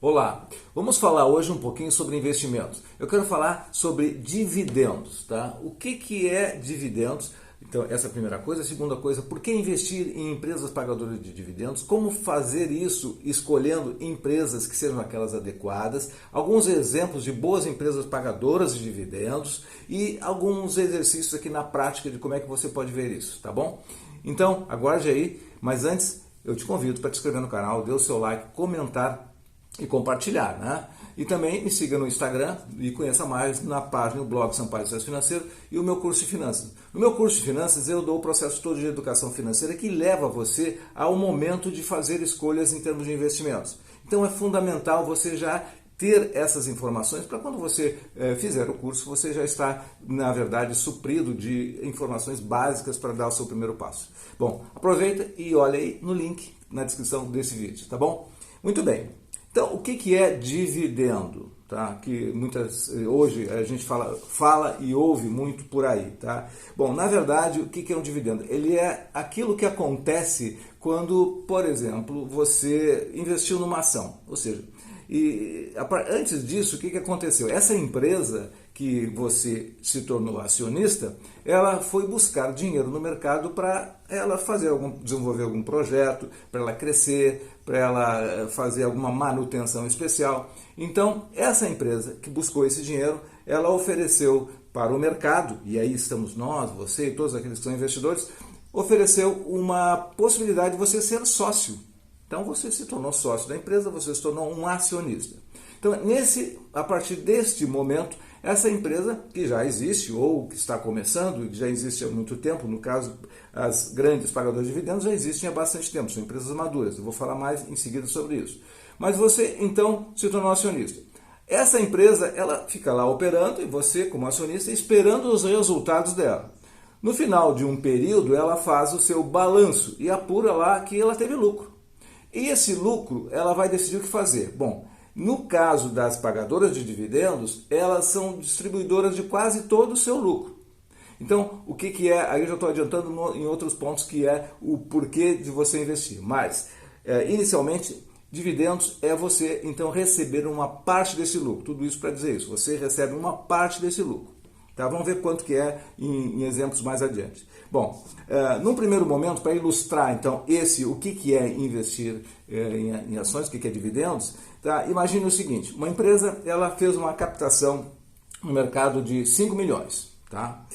Olá, vamos falar hoje um pouquinho sobre investimentos. Eu quero falar sobre dividendos, tá? O que é dividendos? Então, essa é a primeira coisa. A segunda coisa, por que investir em empresas pagadoras de dividendos? Como fazer isso escolhendo empresas que sejam aquelas adequadas? Alguns exemplos de boas empresas pagadoras de dividendos e alguns exercícios aqui na prática de como é que você pode ver isso, tá bom? Então, aguarde aí, mas antes eu te convido para te inscrever no canal, dê o seu like, comentar e compartilhar, né? E também me siga no Instagram e conheça mais na página do blog Sampaio Sucesso Financeiro e o meu curso de finanças. No meu curso de finanças eu dou o processo todo de educação financeira que leva você ao momento de fazer escolhas em termos de investimentos. Então é fundamental você já ter essas informações para quando você fizer o curso, você já está, na verdade, suprido de informações básicas para dar o seu primeiro passo. Bom, aproveita e olha aí no link na descrição desse vídeo, tá bom? Muito bem. Então, o que é dividendo? Tá? Que hoje a gente fala e ouve muito por aí. Tá? Bom, na verdade, o que é um dividendo? Ele é aquilo que acontece quando, por exemplo, você investiu numa ação. Ou seja, antes disso, o que aconteceu? Essa empresa que você se tornou acionista, ela foi buscar dinheiro no mercado para ela desenvolver algum projeto, para ela crescer, para ela fazer alguma manutenção especial. Então, essa empresa que buscou esse dinheiro, ela ofereceu para o mercado, e aí estamos nós, você e todos aqueles que são investidores, ofereceu uma possibilidade de você ser sócio. Então, você se tornou sócio da empresa, você se tornou um acionista. Então, a partir deste momento, essa empresa que já existe ou que está começando, que já existe há muito tempo, no caso, as grandes pagadoras de dividendos já existem há bastante tempo, são empresas maduras. Eu vou falar mais em seguida sobre isso. Mas você, então, se tornou acionista. Essa empresa, ela fica lá operando e você, como acionista, esperando os resultados dela. No final de um período, ela faz o seu balanço e apura lá que ela teve lucro. E esse lucro, ela vai decidir o que fazer. Bom, no caso das pagadoras de dividendos, elas são distribuidoras de quase todo o seu lucro. Então, o que é? Aí eu já estou adiantando em outros pontos que é o porquê de você investir. Mas, inicialmente, dividendos é você, então, receber uma parte desse lucro. Tudo isso para dizer isso. Você recebe uma parte desse lucro. Tá? Vamos ver quanto que é em exemplos mais adiante. Bom, num primeiro momento, para ilustrar então o que é investir em ações, o que é dividendos, tá? Imagine o seguinte, uma empresa ela fez uma captação no mercado de 5 milhões. Tá?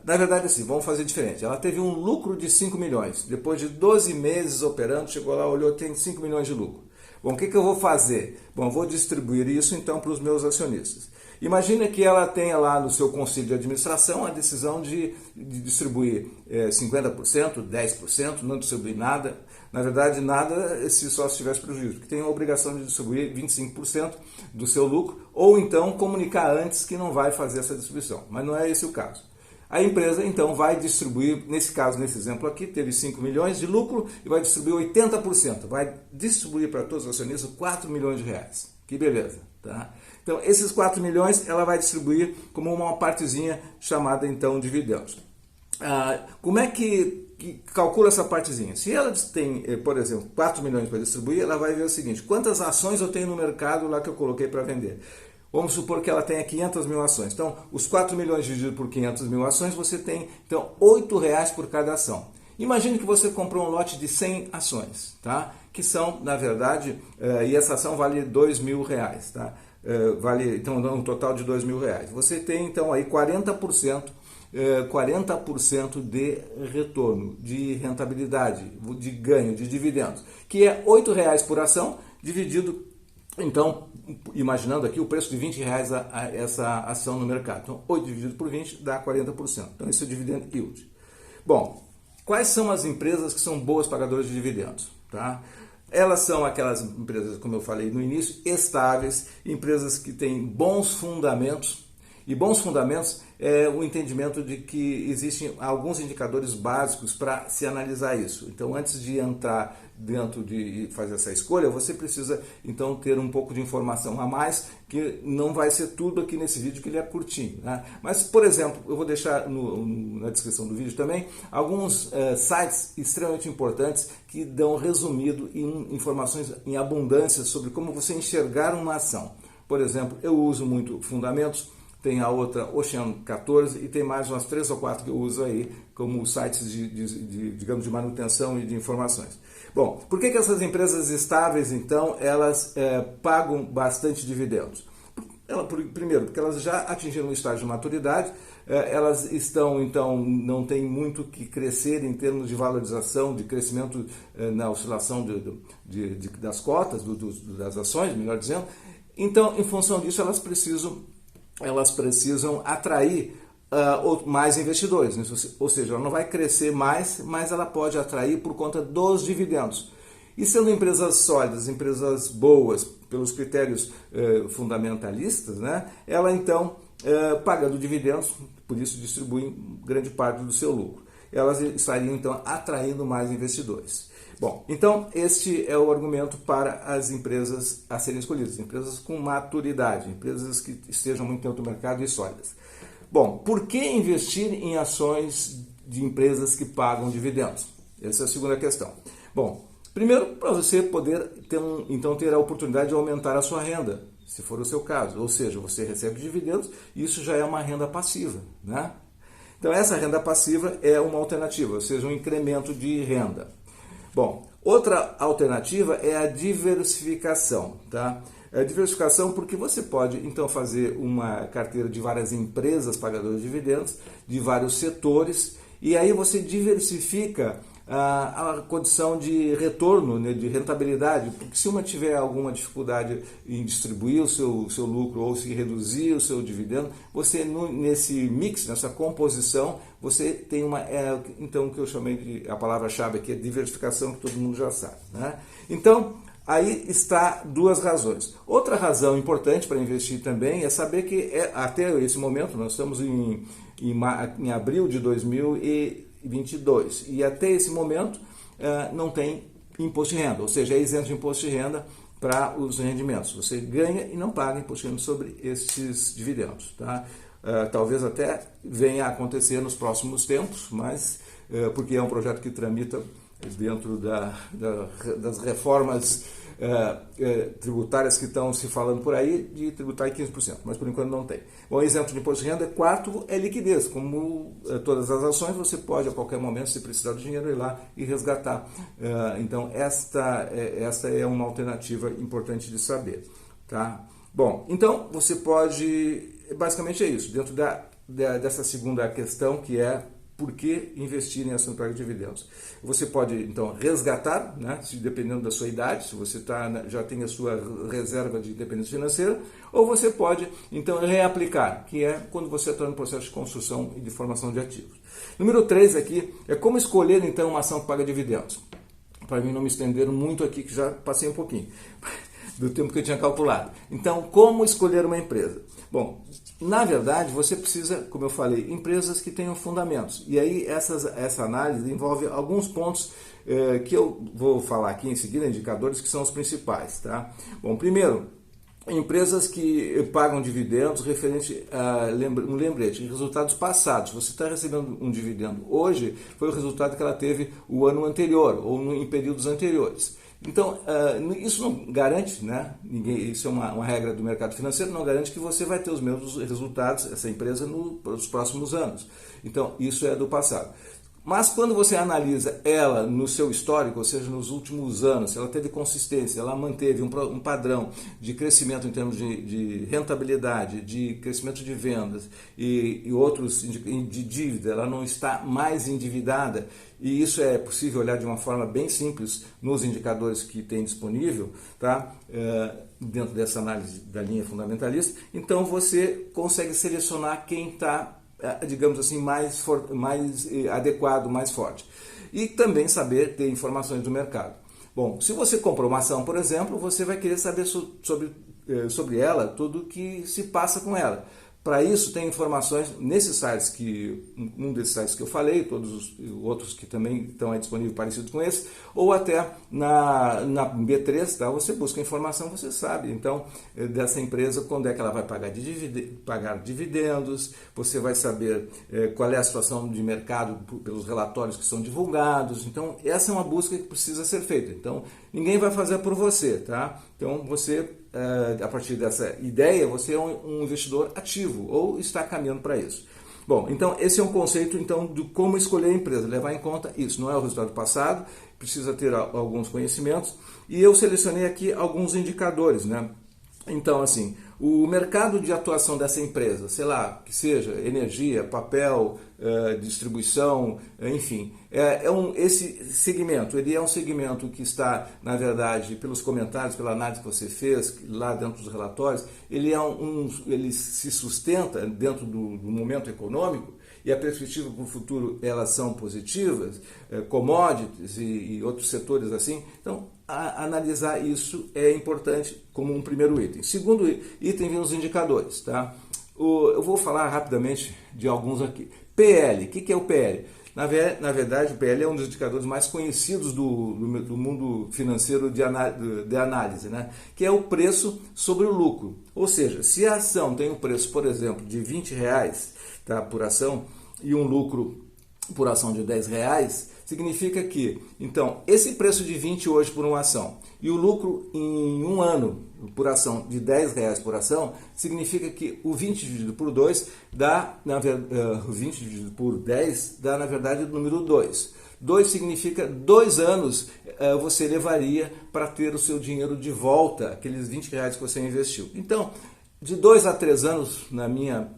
Na verdade, assim, vamos fazer diferente. Ela teve um lucro de 5 milhões. Depois de 12 meses operando, chegou lá, olhou, tem 5 milhões de lucro. Bom, o que eu vou fazer? Bom, eu vou distribuir isso então para os meus acionistas. Imagina que ela tenha lá no seu conselho de administração a decisão de distribuir 50%, 10%, não distribuir nada. Na verdade, nada se só se tivesse prejuízo, porque tem a obrigação de distribuir 25% do seu lucro, ou então comunicar antes que não vai fazer essa distribuição. Mas não é esse o caso. A empresa, então, vai distribuir, nesse caso, nesse exemplo aqui, teve 5 milhões de lucro e vai distribuir 80%. Vai distribuir para todos os acionistas 4 milhões de reais. Que beleza, tá? Então, esses 4 milhões ela vai distribuir como uma partezinha chamada, então, dividendos. Como é que calcula essa partezinha? Se ela tem, por exemplo, 4 milhões para distribuir, ela vai ver o seguinte, quantas ações eu tenho no mercado lá que eu coloquei para vender? Vamos supor que ela tenha 500 mil ações. Então, os 4 milhões dividido por 500 mil ações, você tem, então, R$8 por cada ação. Imagine que você comprou um lote de 100 ações, tá? Que são, na verdade, e essa ação vale R$2.000, tá? Vale, então, um total de R$2.000. Você tem, então, aí 40% de retorno, de rentabilidade, de ganho, de dividendos, que é R$8 por ação, dividido, então, imaginando aqui o preço de R$20 essa ação no mercado. Então, 8 dividido por 20 dá 40%. Então, isso é o dividend yield. Bom, quais são as empresas que são boas pagadoras de dividendos? Tá? Elas são aquelas empresas, como eu falei no início, estáveis, empresas que têm bons fundamentos E bons fundamentos é o entendimento de que existem alguns indicadores básicos para se analisar isso. Então, antes de entrar dentro de fazer essa escolha, você precisa então ter um pouco de informação a mais, que não vai ser tudo aqui nesse vídeo, que ele é curtinho, né? Mas, por exemplo, eu vou deixar na descrição do vídeo também alguns sites extremamente importantes que dão resumido em informações em abundância sobre como você enxergar uma ação. Por exemplo, eu uso muito Fundamentos, tem a outra Oceano 14 e tem mais umas 3 ou 4 que eu uso aí como sites digamos, de manutenção e de informações. Bom, por que essas empresas estáveis, então, elas pagam bastante dividendos? Primeiro, porque elas já atingiram um estágio de maturidade, elas estão, então, não tem muito que crescer em termos de valorização, de crescimento na oscilação das cotas, das ações, melhor dizendo. Então, em função disso, elas precisam atrair mais investidores, né? Ou seja, ela não vai crescer mais, mas ela pode atrair por conta dos dividendos. E sendo empresas sólidas, empresas boas, pelos critérios fundamentalistas, né? Ela então, pagando dividendos, por isso distribui grande parte do seu lucro. Elas estariam então atraindo mais investidores. Bom, então este é o argumento para as empresas a serem escolhidas, empresas com maturidade, empresas que estejam muito dentro do mercado e sólidas. Bom, por que investir em ações de empresas que pagam dividendos? Essa é a segunda questão. Bom, primeiro, para você poder ter a oportunidade de aumentar a sua renda, se for o seu caso. Ou seja, você recebe dividendos e isso já é uma renda passiva, né? Então, essa renda passiva é uma alternativa, ou seja, um incremento de renda. Bom, outra alternativa é a diversificação, tá? A diversificação porque você pode, então, fazer uma carteira de várias empresas pagadoras de dividendos, de vários setores, e aí você diversifica a condição de retorno, né, de rentabilidade, porque se uma tiver alguma dificuldade em distribuir o seu lucro ou se reduzir o seu dividendo, você nesse mix, nessa composição, você tem então o que eu chamei de a palavra-chave aqui é diversificação, que todo mundo já sabe, né? Então, aí está duas razões. Outra razão importante para investir também é saber que até esse momento, nós estamos em abril de 2022 e até esse momento não tem imposto de renda, ou seja, é isento de imposto de renda para os rendimentos. Você ganha e não paga imposto de renda sobre esses dividendos, tá? Talvez até venha a acontecer nos próximos tempos, mas porque é um projeto que tramita dentro das reformas tributárias que estão se falando por aí, de tributar em 15%, mas por enquanto não tem. Bom, isento de imposto de renda. Quarto é liquidez. Como todas as ações, você pode a qualquer momento, se precisar do dinheiro, ir lá e resgatar. Então, esta é uma alternativa importante de saber, tá? Bom, então você pode, basicamente é isso, dentro dessa segunda questão, que é por que investir em ação paga dividendos. Você pode, então, resgatar, né, dependendo da sua idade, se você já tem a sua reserva de independência financeira, ou você pode, então, reaplicar, que é quando você está no processo de construção e de formação de ativos. Número 3 aqui é como escolher, então, uma ação que paga dividendos. Para mim não me estender muito aqui, que já passei um pouquinho do tempo que eu tinha calculado. Então, como escolher uma empresa? Bom, na verdade, você precisa, como eu falei, empresas que tenham fundamentos. E aí, essa análise envolve alguns pontos que eu vou falar aqui em seguida, indicadores que são os principais, tá? Bom, primeiro, empresas que pagam dividendos referente a um lembrete, resultados passados. Você está recebendo um dividendo hoje, foi o resultado que ela teve o ano anterior ou em períodos anteriores. Então, isso não garante, né? Isso é uma regra do mercado financeiro, não garante que você vai ter os mesmos resultados, essa empresa, nos próximos anos. Então, isso é do passado. Mas quando você analisa ela no seu histórico, ou seja, nos últimos anos, se ela teve consistência, ela manteve um padrão de crescimento em termos de rentabilidade, de crescimento de vendas e outros de dívida, ela não está mais endividada, e isso é possível olhar de uma forma bem simples nos indicadores que tem disponível, tá? Dentro dessa análise da linha fundamentalista, então você consegue selecionar quem está, digamos assim, mais adequado, mais forte. E também saber ter informações do mercado. Bom, se você comprou uma ação, por exemplo, você vai querer saber sobre ela, tudo o que se passa com ela. Para isso tem informações nesses sites um desses sites que eu falei, todos os outros que também estão aí disponíveis parecidos com esse, ou até na B3, tá? Você busca informação, você sabe, então, dessa empresa, quando é que ela vai pagar dividendos, você vai saber qual é a situação de mercado pelos relatórios que são divulgados. Então, essa é uma busca que precisa ser feita. Então, ninguém vai fazer por você, tá? Então, você, a partir dessa ideia, você é um investidor ativo ou está caminhando para isso. Bom, então esse é um conceito então de como escolher a empresa, levar em conta isso. Não é o resultado passado, precisa ter alguns conhecimentos. E eu selecionei aqui alguns indicadores, né? Então, assim, o mercado de atuação dessa empresa, sei lá, que seja energia, papel, distribuição, enfim, esse segmento, ele é um segmento que está, na verdade, pelos comentários, pela análise que você fez, lá dentro dos relatórios, ele se sustenta dentro do momento econômico, e a perspectiva para o futuro, elas são positivas, commodities e outros setores assim. Então, analisar isso é importante como um primeiro item. Segundo item, vem os indicadores, tá? Eu vou falar rapidamente de alguns aqui. PL, o que é o PL? Na verdade, o PL é um dos indicadores mais conhecidos do mundo financeiro de análise, né? Que é o preço sobre o lucro. Ou seja, se a ação tem um preço, por exemplo, de R$20, tá, por ação, e um lucro por ação de R$10, significa que, então, esse preço de 20 hoje por uma ação e o lucro em um ano por ação de R$10 por ação, significa que o 20 dividido por 2 dá, o 20 dividido por 10 dá, na verdade, o número 2. 2 significa 2 anos você levaria para ter o seu dinheiro de volta, aqueles R$20 que você investiu. Então, de 2 a 3 anos, na minha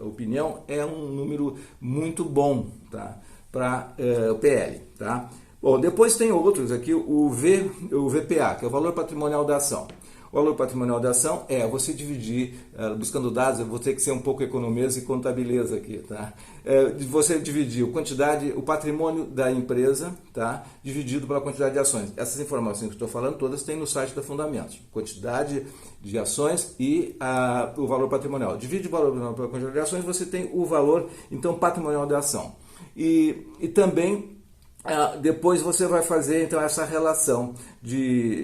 opinião, é um número muito bom, tá? Para o PL, tá? Bom, depois tem outros aqui, o VPA, que é o valor patrimonial da ação. O valor patrimonial da ação é você dividir, buscando dados, eu vou ter que ser um pouco economês e contabiliza aqui, tá? Você dividir o patrimônio da empresa, tá? Dividido pela quantidade de ações. Essas informações que estou falando, todas tem no site da Fundamentos. Quantidade de ações e o valor patrimonial. Divide o valor pela quantidade de ações, você tem o valor, então, patrimonial da ação. E também depois você vai fazer então essa relação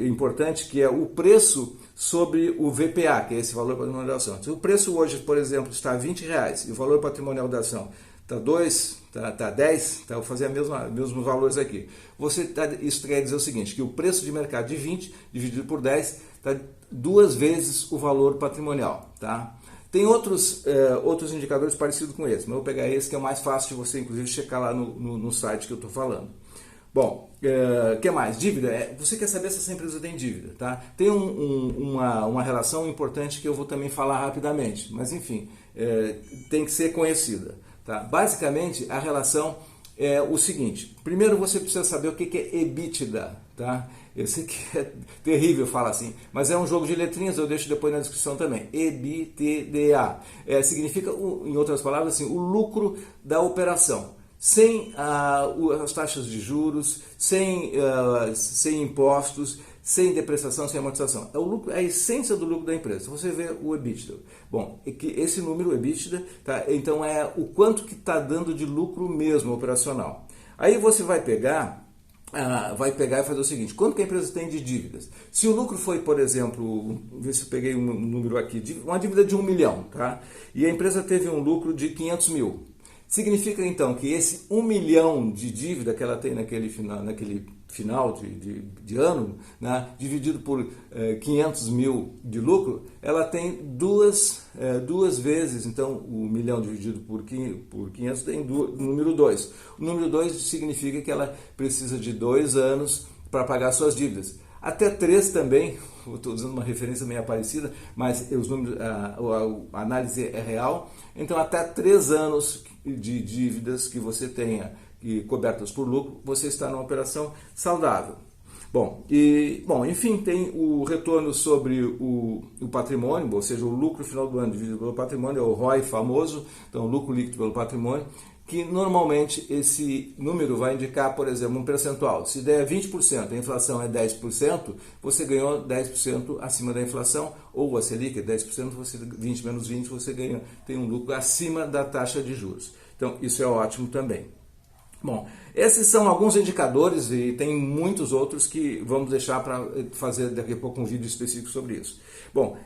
importante, que é o preço sobre o VPA, que é esse valor patrimonial da ação. Se o preço hoje, por exemplo, está R$20 e o valor patrimonial da ação está 2, está 10, tá, vou fazer mesmos valores aqui. Isso quer dizer o seguinte, que o preço de mercado de 20 dividido por 10 está 2 vezes o valor patrimonial, tá? Tem outros indicadores parecidos com esse, mas eu vou pegar esse que é o mais fácil de você, inclusive, checar lá no site que eu estou falando. Bom, o que mais? Dívida. Você quer saber se essa empresa tem dívida, tá? Tem uma relação importante que eu vou também falar rapidamente, mas enfim, tem que ser conhecida, tá? Basicamente, a relação é o seguinte. Primeiro, você precisa saber o que é EBITDA, tá? Eu sei que é terrível falar assim, mas é um jogo de letrinhas, eu deixo depois na descrição também. EBITDA. Significa, em outras palavras, assim, o lucro da operação. Sem as taxas de juros, sem impostos, sem depreciação, sem amortização. É o lucro, é a essência do lucro da empresa. Você vê o EBITDA. Bom, esse número EBITDA, tá? Então é o quanto que está dando de lucro mesmo operacional. Aí você vai pegar e fazer o seguinte, quanto que a empresa tem de dívidas? Se o lucro foi, por exemplo, ver se eu peguei um número aqui, uma dívida de 1 milhão, tá? E a empresa teve um lucro de 500 mil. Significa então que esse 1 milhão de dívida que ela tem naquele final de ano, né, dividido por 500 mil de lucro, ela tem duas vezes, então o 1 milhão dividido por 500 tem o número 2. O número 2 significa que ela precisa de 2 anos para pagar suas dívidas. Até 3 também, estou usando uma referência meio parecida, mas os números, a análise é real. Então, até 3 anos de dívidas que você tenha cobertas por lucro, você está numa operação saudável. Bom, enfim, tem o retorno sobre o patrimônio, ou seja, o lucro final do ano dividido pelo patrimônio, é o ROI famoso, então o lucro líquido pelo patrimônio. que normalmente esse número vai indicar, por exemplo, um percentual. Se der 20%, a inflação é 10%, você ganhou 10% acima da inflação, ou a Selic é 10%, você 20 menos 20, você ganha, tem um lucro acima da taxa de juros. Então, isso é ótimo também. Bom, esses são alguns indicadores e tem muitos outros que vamos deixar para fazer daqui a pouco um vídeo específico sobre isso. Bom,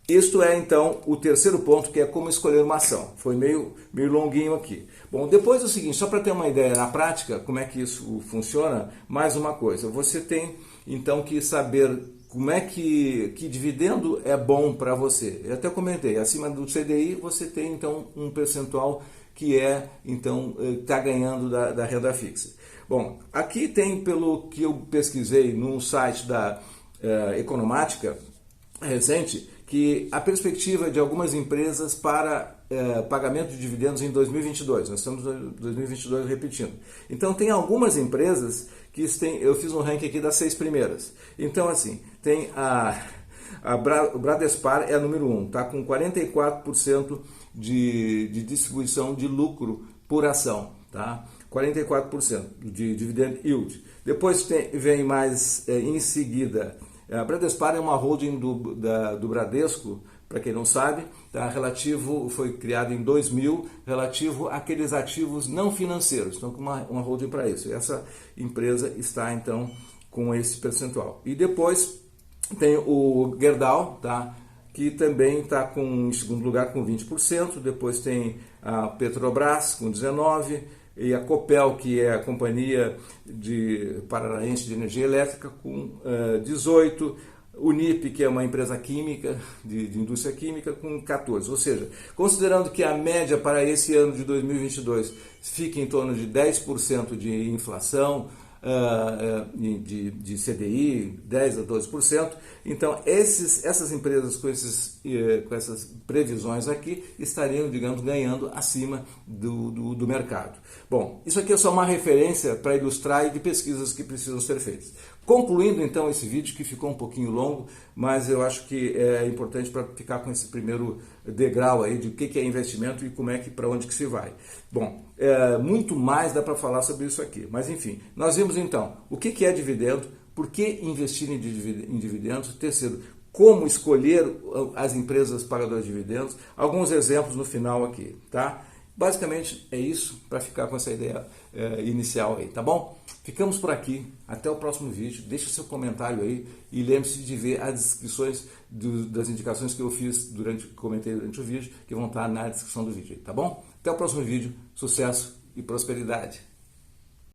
isto é então o terceiro ponto, que é como escolher uma ação. Foi meio longuinho aqui. Bom, depois é o seguinte, só para ter uma ideia na prática, como é que isso funciona, mais uma coisa. Você tem então que saber como é que dividendo é bom para você. Eu até comentei, acima do CDI você tem então um percentual que então está ganhando da renda fixa. Bom, aqui tem, pelo que eu pesquisei num site da Economática recente, que a perspectiva de algumas empresas para pagamento de dividendos em 2022. Nós estamos em 2022 repetindo. Então, tem algumas empresas que têm, eu fiz um ranking aqui das 6 primeiras. Então, assim, tem o Bradespar é a número 1, está com 44% de distribuição de lucro por ação, tá? 44% de dividend yield. Depois vem mais em seguida, a Bradespar é uma holding do Bradesco, para quem não sabe, tá? Foi criado em 2000, relativo àqueles ativos não financeiros, então com uma holding para isso. E essa empresa está então com esse percentual. E depois tem o Gerdau, tá? Que também está em segundo lugar com 20%, depois tem a Petrobras com 19%, e a Copel, que é a Companhia Paranaense de Energia Elétrica, com 18%, Unip, que é uma empresa química, de indústria química, com 14%. Ou seja, considerando que a média para esse ano de 2022 fica em torno de 10% de inflação, de CDI, 10% a 12%. Então, essas empresas com essas previsões aqui estariam, digamos, ganhando acima do mercado. Bom, isso aqui é só uma referência para ilustrar e de pesquisas que precisam ser feitas. Concluindo, então, esse vídeo, que ficou um pouquinho longo, mas eu acho que é importante para ficar com esse primeiro degrau aí de o que é investimento e para onde que se vai. Bom, muito mais dá para falar sobre isso aqui, mas enfim, nós vimos então o que é dividendo, por que investir em dividendos, terceiro, como escolher as empresas pagadoras de dividendos, alguns exemplos no final aqui, tá? Basicamente é isso, para ficar com essa ideia inicial aí, tá bom? Ficamos por aqui, até o próximo vídeo, deixe seu comentário aí e lembre-se de ver as descrições das indicações que eu comentei durante o vídeo, que vão estar na descrição do vídeo, tá bom? Até o próximo vídeo, sucesso e prosperidade!